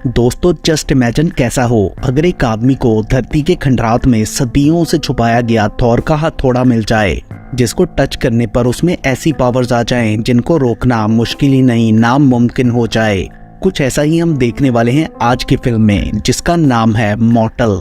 दोस्तों just imagine कैसा हो अगर एक आदमी को धरती के खंडरात में सदियों से छुपाया गया थॉर का हथौड़ा मिल जाए, जिसको टच करने पर उसमें ऐसी पावर्स आ जाएं जिनको रोकना मुश्किल ही नहीं नामुमकिन हो जाए। कुछ ऐसा ही हम देखने वाले हैं आज की फिल्म में, जिसका नाम है मॉर्टल।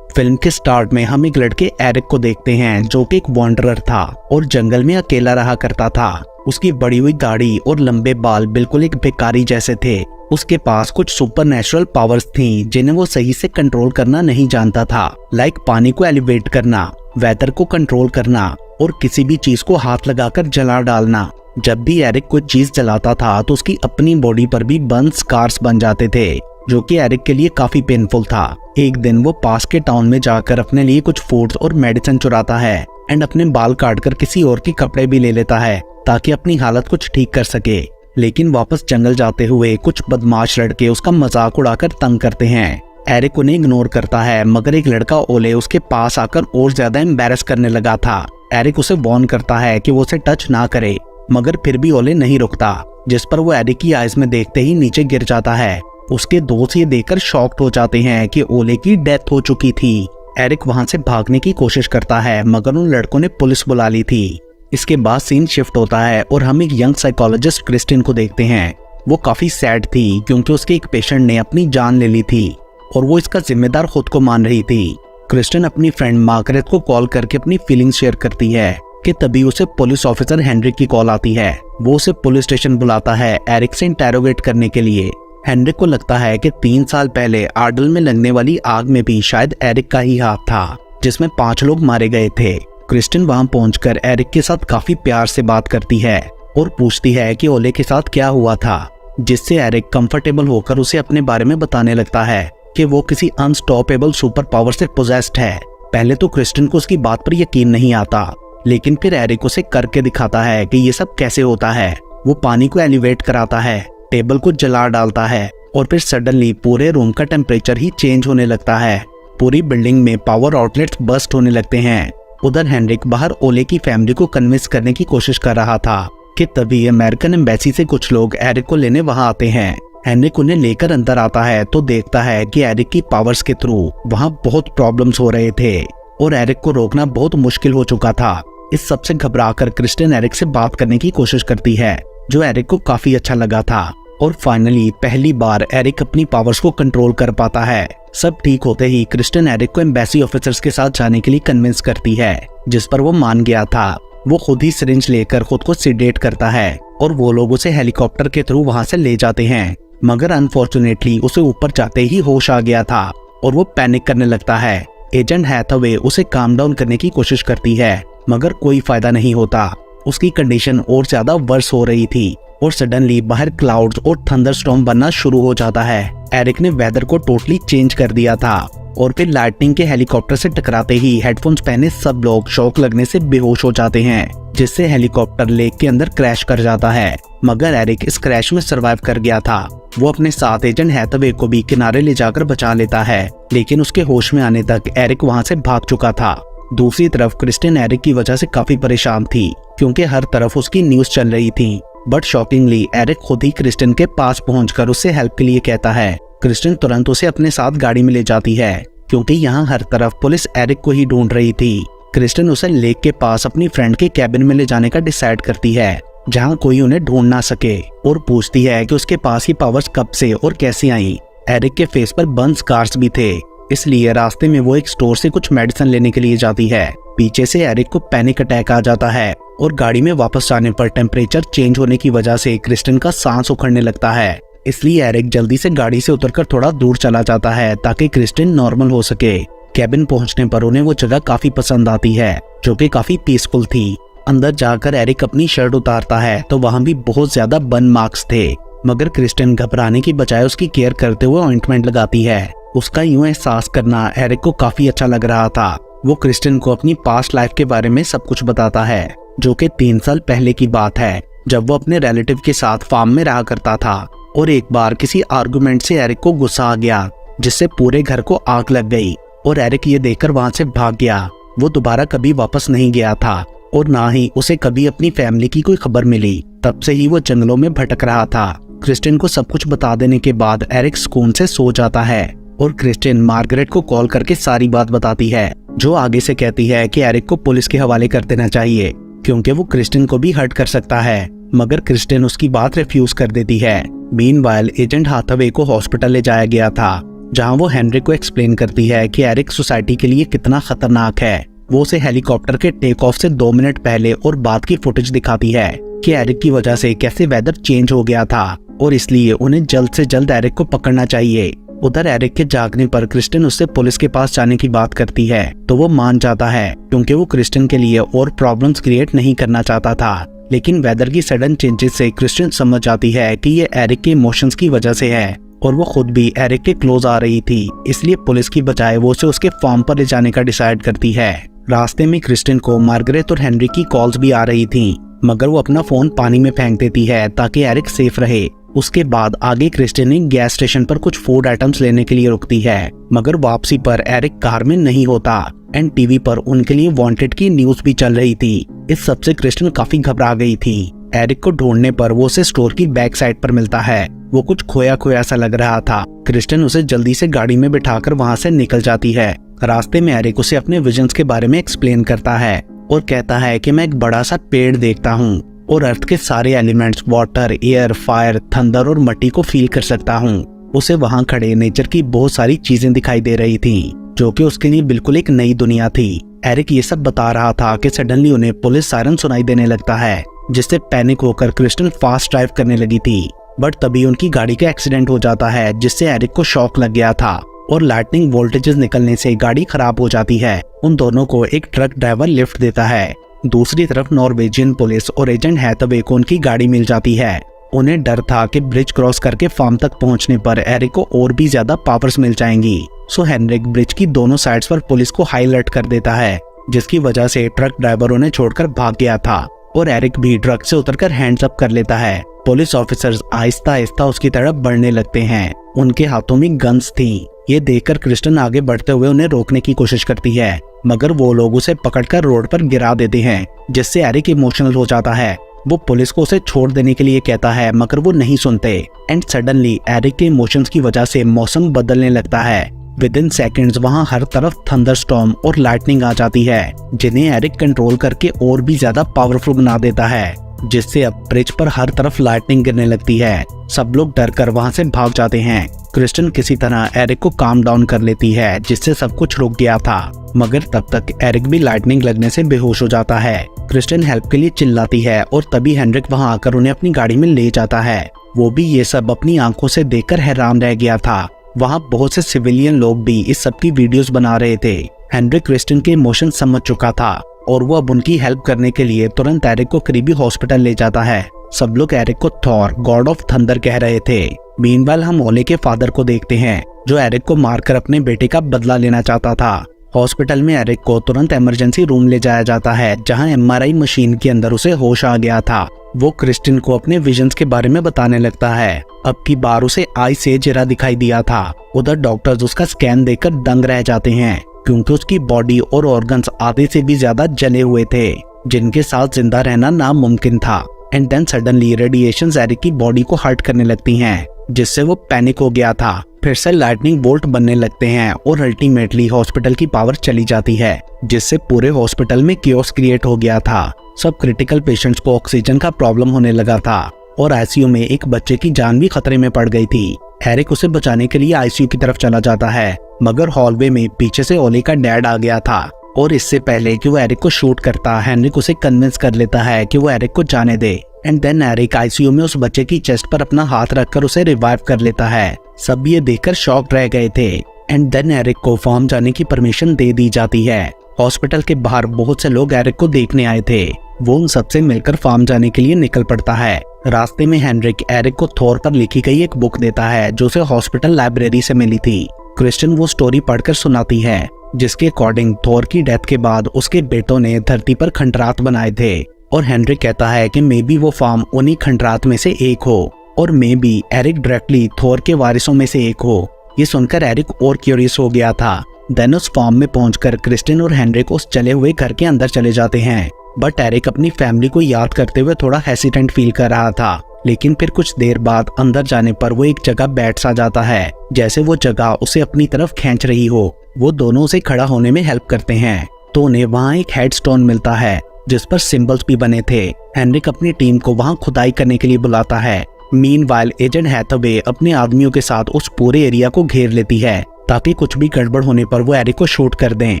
फिल्म के स्टार्ट में हम एक लड़के एरिक को देखते हैं जो कि एक वॉन्डरर था और जंगल में अकेला रहा करता था। उसकी बड़ी हुई दाढ़ी और लंबे बाल बिल्कुल एक भिखारी जैसे थे। उसके पास कुछ सुपरनेचुरल पावर्स थीं जिन्हें वो सही से कंट्रोल करना नहीं जानता था, लाइक पानी को एलिवेट करना, वेदर को कंट्रोल करना और किसी भी चीज को हाथ लगाकर जला डालना। जब भी एरिक कुछ चीज जलाता था तो उसकी अपनी बॉडी पर भी बर्न स्कार्स बन जाते थे, जो कि एरिक के लिए काफी पेनफुल था। एक दिन वो पास के टाउन में जाकर अपने लिए कुछ फूड्स और मेडिसिन चुराता है एंड अपने बाल काटकर किसी और के कपड़े भी ले लेता है ताकि अपनी हालत कुछ ठीक कर सके। लेकिन वापस जंगल जाते हुए कुछ बदमाश लड़के उसका मजाक उड़ाकर तंग करते हैं। एरिक उन्हें इग्नोर करता है, मगर एक लड़का ओले उसके पास आकर और ज्यादा एम्बैरस करने लगा था। एरिक उसे वार्न करता है कि वो उसे टच ना करे, मगर फिर भी ओले नहीं रुकता, जिस पर वो एरिक की आइज में देखते ही नीचे गिर जाता है। उसके दोस्त ये देखकर शॉक्ड हो जाते हैं कि ओले की डेथ हो चुकी थी। एरिक वहां से भागने की कोशिश करता है, मगर उन लड़कों ने पुलिस बुला ली थी। इसके बाद सीन शिफ्ट होता है और हम एक यंग साइकोलॉजिस्ट क्रिस्टिन को देखते हैं। वो काफी सैड थी क्योंकि उसके एक पेशेंट ने अपनी जान ले ली थी और वो इसका जिम्मेदार खुद को मान रही थी। क्रिस्टिन अपनी फ्रेंड मार्गरेट को कॉल करके अपनी फीलिंग्स शेयर करती है कि तभी उसे पुलिस ऑफिसर हेनरिक की कॉल आती है। वो उसे पुलिस स्टेशन बुलाता है एरिक से इंटेरोगेट करने के लिए। हेनरिक को लगता है कि 3 साल पहले आर्डल में लगने वाली आग में भी शायद एरिक का ही हाथ था, जिसमें 5 लोग मारे गए थे। क्रिस्टिन वहां पहुंचकर एरिक के साथ काफी प्यार से बात करती है और पूछती है कि ओले के साथ क्या हुआ था, जिससे एरिक कंफर्टेबल होकर उसे अपने बारे में बताने लगता है कि वो किसी अनस्टॉपेबल सुपर पावर से पोजेस्ड है। पहले तो क्रिस्टिन को उसकी बात पर यकीन नहीं आता, लेकिन फिर एरिक उसे करके दिखाता है कि ये सब कैसे होता है। वो पानी को एलिवेट कराता है, टेबल को जला डालता है और फिर सडनली पूरे रूम का टेम्परेचर ही चेंज होने लगता है। पूरी बिल्डिंग में पावर आउटलेट्स बस्ट होने लगते हैं। उधर हेनरिक बाहर ओले की फैमिली को कन्विंस करने की कोशिश कर रहा था कि तभी अमेरिकन एम्बेसी से कुछ लोग एरिक को लेने वहां आते हैं। हेनरिक उन्हें लेकर अंदर आता है तो देखता है कि एरिक की पावर्स के थ्रू वहां बहुत प्रॉब्लम्स हो रहे थे और एरिक को रोकना बहुत मुश्किल हो चुका था। इस सबसे घबराकर क्रिस्टिन एरिक से बात करने की कोशिश करती है, जो एरिक को काफी अच्छा लगा था और फाइनली पहली बार एरिक अपनी पावर्स को कंट्रोल कर पाता है। सब ठीक होते ही क्रिस्टिन एरिक को एम्बेसी ऑफिसर्स के साथ जाने के लिए कन्विंस करती है, जिस पर वो मान गया था। वो खुद ही सिरिंज लेकर खुद को सिडेट करता है और वो लोग उसे हेलीकॉप्टर के थ्रू वहां से ले जाते हैं, मगर अनफॉर्चुनेटली उसे ऊपर जाते ही होश आ गया था और वो पैनिक करने लगता है। एजेंट हैथवे उसे काम डाउन करने की कोशिश करती है, मगर कोई फायदा नहीं होता। उसकी कंडीशन और ज्यादा वर्स हो रही थी और सडनली बाहर क्लाउड्स और थंडरस्टॉर्म बनना शुरू हो जाता है। एरिक ने वेदर को टोटली चेंज कर दिया था और फिर लाइटनिंग के हेलीकॉप्टर से टकराते ही हेडफोन्स पहने सब लोग शॉक लगने से बेहोश हो जाते हैं, जिससे हेलीकॉप्टर लेक के अंदर क्रैश कर जाता है। मगर एरिक इस क्रैश में सर्वाइव कर गया था। वो अपने साथ एजेंट हैथवे को भी किनारे ले जाकर बचा लेता है, लेकिन उसके होश में आने तक एरिक वहाँ से भाग चुका था। दूसरी तरफ क्रिस्टिन एरिक की वजह से काफी परेशान थी क्योंकि हर तरफ उसकी न्यूज चल रही थी। बट शॉकिंगली एरिक खुद ही क्रिस्टिन के पास पहुंचकर उससे हेल्प के लिए कहता है। क्रिस्टिन तुरंत उसे अपने साथ गाड़ी में ले जाती है क्योंकि यहाँ हर तरफ पुलिस एरिक को ही ढूंढ रही थी। क्रिस्टिन उसे लेक के पास अपनी फ्रेंड के कैबिन में ले जाने का डिसाइड करती है, जहाँ कोई उन्हें ढूंढ ना सके, और पूछती है कि उसके पास ही पावर्स कब से और कैसे आई। एरिक के फेस पर बर्न स्कार्स भी थे, इसलिए रास्ते में वो एक स्टोर से कुछ मेडिसिन लेने के लिए जाती है। पीछे से एरिक को पैनिक अटैक आ जाता है और गाड़ी में वापस जाने पर टेम्परेचर चेंज होने की वजह से क्रिस्टिन का सांस उखड़ने लगता है। इसलिए एरिक जल्दी से गाड़ी से उतरकर थोड़ा दूर चला जाता है ताकि क्रिस्टिन नॉर्मल हो सके। कैबिन पहुंचने पर उन्हें वो जगह काफी पसंद आती है, जो कि काफी पीसफुल थी। अंदर जाकर एरिक अपनी शर्ट उतारता है तो वहाँ भी बहुत ज्यादा बर्न मार्क्स थे, मगर क्रिस्टिन घबराने की बजाय उसकी केयर करते हुए ऑइंटमेंट लगाती है। उसका यूं एहसास करना एरिक को काफी अच्छा लग रहा था। वो क्रिस्टिन को अपनी पास्ट लाइफ के बारे में सब कुछ बताता है, जो कि 3 साल पहले की बात है, जब वो अपने रिलेटिव के साथ फार्म में रहा करता था और एक बार किसी आर्गुमेंट से एरिक को गुस्सा आ गया, जिससे पूरे घर को आग लग गई और एरिक ये देखकर वहां से भाग गया। वो दोबारा कभी वापस नहीं गया था और ना ही उसे कभी अपनी फैमिली की कोई खबर मिली। तब से ही वो जंगलों में भटक रहा था क्रिस्टिन को सब कुछ बता देने के बाद एरिक सुकून से सो जाता है और क्रिस्टिन मार्गरेट को कॉल करके सारी बात बताती है, जो आगे से कहती है कि एरिक को पुलिस के हवाले कर देना चाहिए क्योंकि वो क्रिस्टिन को भी हर्ट कर सकता है, मगर क्रिस्टिन उसकी बात रिफ्यूज कर देती है। मीनवाइल एजेंट हाथवे को हॉस्पिटल ले जाया गया था, जहां वो हेनरिक को एक्सप्लेन करती है कि एरिक सोसाइटी के लिए कितना खतरनाक है। वो उसे हेलीकॉप्टर के टेक ऑफ से 2 मिनट पहले और बाद की फुटेज दिखाती है कि एरिक की वजह से कैसे वेदर चेंज हो गया था और इसलिए उन्हें जल्द से जल्द एरिक को पकड़ना चाहिए। उधर एरिक के जागने पर क्रिस्टिन उससे पुलिस के पास जाने की बात करती है तो वो मान जाता है क्योंकि वो क्रिस्टिन के लिए और प्रॉब्लम्स क्रिएट नहीं करना चाहता था। लेकिन वेदर की सडन चेंजेस से क्रिस्टिन समझ जाती है कि ये एरिक के इमोशंस की वजह से है और वो खुद भी एरिक के क्लोज आ रही थी, इसलिए पुलिस की बजाय वो उसे उसके फार्म पर ले जाने का डिसाइड करती है। रास्ते में क्रिस्टिन को मार्गरेट और हेनरी की कॉल्स भी आ रही थी, मगर वो अपना फोन पानी में फेंक देती है ताकि एरिक सेफ रहे। उसके बाद आगे क्रिस्टिन एक गैस स्टेशन पर कुछ फूड आइटम्स लेने के लिए रुकती है, मगर वापसी पर एरिक कार में नहीं होता एंड टीवी पर उनके लिए वांटेड की न्यूज भी चल रही थी। इस सब से क्रिस्टिन काफी घबरा गई थी। एरिक को ढूंढने पर वो उसे स्टोर की बैक साइड पर मिलता है। वो कुछ खोया खोया सा लग रहा था। क्रिस्टिन उसे जल्दी से गाड़ी में बिठाकर वहाँ से निकल जाती है। रास्ते में एरिक उसे अपने विजन्स के बारे में एक्सप्लेन करता है और कहता है कि मैं एक बड़ा सा पेड़ देखता हूँ और अर्थ के सारे elements water, air, fire, thunder और मिट्टी को फील कर सकता हूँ। उसे वहाँ खड़े नेचर की बहुत सारी चीजें दिखाई दे रही थी, जो कि उसके लिए बिल्कुल एक नई दुनिया थी। एरिक ये सब बता रहा था कि सडनली उन्हें पुलिस सायरन सुनाई देने लगता है, जिससे पैनिक होकर क्रिस्टिन फास्ट ड्राइव करने लगी थी। बट तभी उनकी गाड़ी का एक्सीडेंट हो जाता है, जिससे एरिक को शॉक लग गया था और लाइटनिंग वोल्टेजेस निकलने से गाड़ी खराब हो जाती है। उन दोनों को एक ट्रक ड्राइवर लिफ्ट देता है। दूसरी तरफ नॉर्वेजियन पुलिस और एजेंट हैथवे को उनकी गाड़ी मिल जाती है। उन्हें डर था कि ब्रिज क्रॉस करके फार्म तक पहुंचने पर एरिक को और भी ज्यादा पावर्स मिल जाएंगी। सो हेनरिक ब्रिज की दोनों साइड्स पर पुलिस को हाई अलर्ट कर देता है, जिसकी वजह से ट्रक ड्राइवर उन्हें छोड़कर भाग गया था और एरिक भी ट्रक से उतरकर हैंड्स अप कर लेता है। पुलिस ऑफिसर्स आहिस्ता आहिस्ता उसकी तरफ बढ़ने लगते हैं। उनके हाथों में गन्स थी। ये देखकर क्रिस्टिन आगे बढ़ते हुए उन्हें रोकने की कोशिश करती है, मगर वो लोग उसे पकड़कर रोड पर गिरा देते हैं, जिससे एरिक इमोशनल हो जाता है। वो पुलिस को उसे छोड़ देने के लिए कहता है, मगर वो नहीं सुनते एंड सडनली एरिक के इमोशंस की वजह से मौसम बदलने लगता है। विद इन सेकेंड्स वहाँ हर तरफ थंडरस्टॉर्म और लाइटनिंग आ जाती है, जिन्हें एरिक कंट्रोल करके और भी ज्यादा पावरफुल बना देता है, जिससे अब ब्रिज पर हर तरफ लाइटनिंग गिरने लगती है। सब लोग डर कर वहाँ से भाग जाते हैं। क्रिस्टिन किसी तरह एरिक को काम डाउन कर लेती है, जिससे सब कुछ रुक गया था, मगर तब तक एरिक भी लाइटनिंग लगने से बेहोश हो जाता है। क्रिस्टिन हेल्प के लिए चिल्लाती है और तभी हेनरिक वहाँ आकर उन्हें अपनी गाड़ी में ले जाता है। वो भी ये सब अपनी आंखों से देखकर हैरान रह गया था। वहाँ बहुत से सिविलियन लोग भी इस सब की वीडियोस बना रहे थे। हेनरिक क्रिस्टिन के इमोशन समझ चुका था और वो अब उनकी हेल्प करने के लिए तुरंत एरिक को करीबी हॉस्पिटल ले जाता है। सब लोग एरिक को थॉर, गॉड ऑफ थंडर कह रहे थे। मीनवाइल हम ओले के फादर को देखते हैं, जो एरिक को मारकर अपने बेटे का बदला लेना चाहता था। हॉस्पिटल में एरिक को तुरंत इमरजेंसी रूम ले जाया जाता है, जहां एमआरआई मशीन के अंदर उसे होश आ गया था। वो क्रिस्टिन को अपने विजन्स के बारे में बताने लगता है। अब की बार उसे आई से जरा दिखाई दिया था। उधर डॉक्टर्स उसका स्कैन देखकर दंग रह जाते हैं, क्योंकि उसकी बॉडी और ऑर्गन्स आधे से भी ज्यादा जले हुए थे, जिनके साथ जिंदा रहना नामुमकिन था। And then suddenly radiations Eric की बॉडी को हर्ट करने लगती हैं, जिससे वो पैनिक हो गया था। फिर से लाइटनिंग बोल्ट बनने लगते हैं और अल्टीमेटली हॉस्पिटल की पावर चली जाती है, जिससे पूरे हॉस्पिटल में कियोस क्रिएट हो गया था। सब क्रिटिकल पेशेंट्स को ऑक्सीजन का प्रॉब्लम होने लगा था और आईसीयू में एक बच्चे की जान भी खतरे में पड़ गई थी। एरिक उसे बचाने के लिए आईसीयू की तरफ चला जाता है, मगर हॉलवे में पीछे से ओले का डैड आ गया था और इससे पहले कि वो एरिक को शूट करता, हेनरिक उसे कन्विंस कर लेता है कि वो एरिक को जाने दे। एंड देन एरिक आईसीयू में उस बच्चे की चेस्ट पर अपना हाथ रखकर उसे रिवाइव कर लेता है। सब ये देखकर शॉक रह गए थे। एंड देन एरिक को फार्म जाने की परमिशन दे दी जाती है। हॉस्पिटल के बाहर बहुत से लोग एरिक को देखने आए थे। वो उन सबसे मिलकर फार्म जाने के लिए निकल पड़ता है। रास्ते में हेनरिक एरिक को थॉर पर लिखी गई एक बुक देता है, जो उसे हॉस्पिटल लाइब्रेरी से मिली थी। क्रिस्टिन वो स्टोरी पढ़कर सुनाती है, जिसके अकॉर्डिंग थॉर की डेथ के बाद उसके बेटों ने धरती पर खंडरात बनाए थे और हेनरिक कहता है कि मे बी वो फार्म उन्हीं खंडरात में से एक हो और may be Eric directly Thor के वारिसों में से एक हो। ये सुनकर एरिक और क्यूरियस हो गया था। देन उस फार्म में पहुंचकर क्रिस्टिन और हेनरिक उस चले हुए घर के अंदर चले जाते हैं, बट एरिक अपनी फैमिली को याद करते हुए थोड़ा हेसिटेंट फील कर रहा था लेकिन फिर कुछ देर बाद अंदर जाने पर वो एक जगह बैठ सा जाता है, जैसे वो जगह उसे अपनी तरफ खींच रही हो। वो दोनों उसे खड़ा होने में हेल्प करते हैं तो उन्हें वहाँ एक हेडस्टोन मिलता है जिस पर सिंबल्स भी बने थे। हेनरिक अपनी टीम को वहाँ खुदाई करने के लिए बुलाता है। मीनवाइल एजेंट हैथवे अपने आदमियों के साथ उस पूरे एरिया को घेर लेती है ताकि कुछ भी गड़बड़ होने पर वो एरिक को शूट कर दें।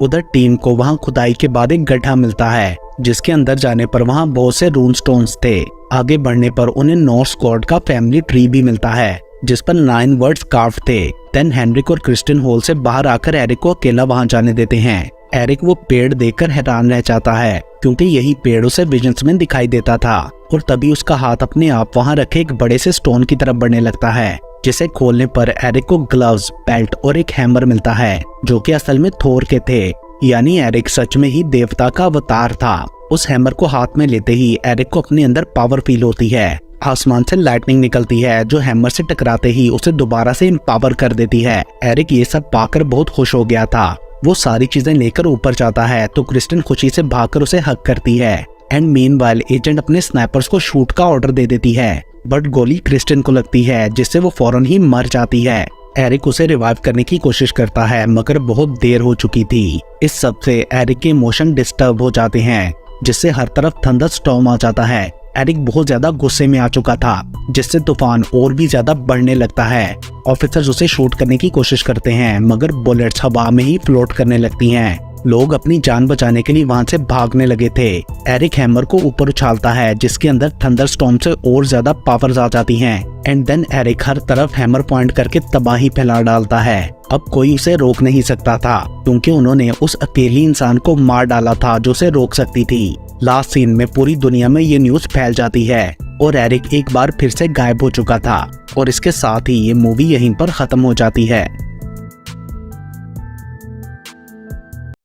उधर टीम को वहाँ खुदाई के बाद एक गड्ढा मिलता है जिसके अंदर जाने पर वहाँ बहुत से रून स्टोन्स थे। आगे बढ़ने पर उन्हें नॉर्स गॉड का फैमिली ट्री भी मिलता है जिस पर 9 वर्ड्स कार्व थे। देन हेनरिक और क्रिस्टिन होल से बाहर आकर एरिक को अकेला वहाँ जाने देते हैं। एरिक वो पेड़ देखकर हैरान रह जाता है क्योंकि यही पेड़ उसे विजन्स में दिखाई देता था और तभी उसका हाथ अपने आप वहाँ रखे एक बड़े से स्टोन की तरफ बढ़ने लगता है, जिसे खोलने पर एरिक को ग्लव्स, बेल्ट और एक हैमर मिलता है जो कि असल में थोर के थे। यानी एरिक सच में ही देवता का अवतार था। उस हैमर को हाथ में लेते ही एरिक को अपने अंदर पावर फील होती है। आसमान से लाइटनिंग निकलती है जो हैमर से टकराते ही उसे दोबारा से एम्पावर कर देती है। एरिक ये सब पाकर बहुत खुश हो गया था। वो सारी चीजें लेकर ऊपर जाता है तो क्रिस्टिन खुशी से भागकर उसे हक करती है। एंड मीनवाइल एजेंट अपने स्नाइपर्स को शूट का ऑर्डर दे देती है, बट गोली क्रिस्टिन को लगती है जिससे वो फौरन ही मर जाती है। एरिक उसे रिवाइव करने की कोशिश करता है मगर बहुत देर हो चुकी थी। इस सब से एरिक के इमोशन डिस्टर्ब हो जाते हैं जिससे हर तरफ थंडर स्टॉर्म आ जाता है। एरिक बहुत ज्यादा गुस्से में आ चुका था जिससे तूफान और भी ज्यादा बढ़ने लगता है। ऑफिसर्स उसे शूट करने की कोशिश करते हैं मगर बुलेट्स हवा में ही फ्लोट करने लगती हैं। लोग अपनी जान बचाने के लिए वहां से भागने लगे थे। एरिक हैमर को ऊपर उछालता है जिसके अंदर थंडर स्टॉर्म से और ज्यादा पावर्स आ जाती हैं। एंड देन एरिक हर तरफ हैमर पॉइंट करके तबाही फैला डालता है। अब कोई उसे रोक नहीं सकता था क्योंकि उन्होंने उस अकेली इंसान को मार डाला था जो उसे रोक सकती थी। लास्ट सीन में पूरी दुनिया में ये न्यूज फैल जाती है और एरिक एक बार फिर से गायब हो चुका था और इसके साथ ही ये मूवी यहीं पर खत्म हो जाती है।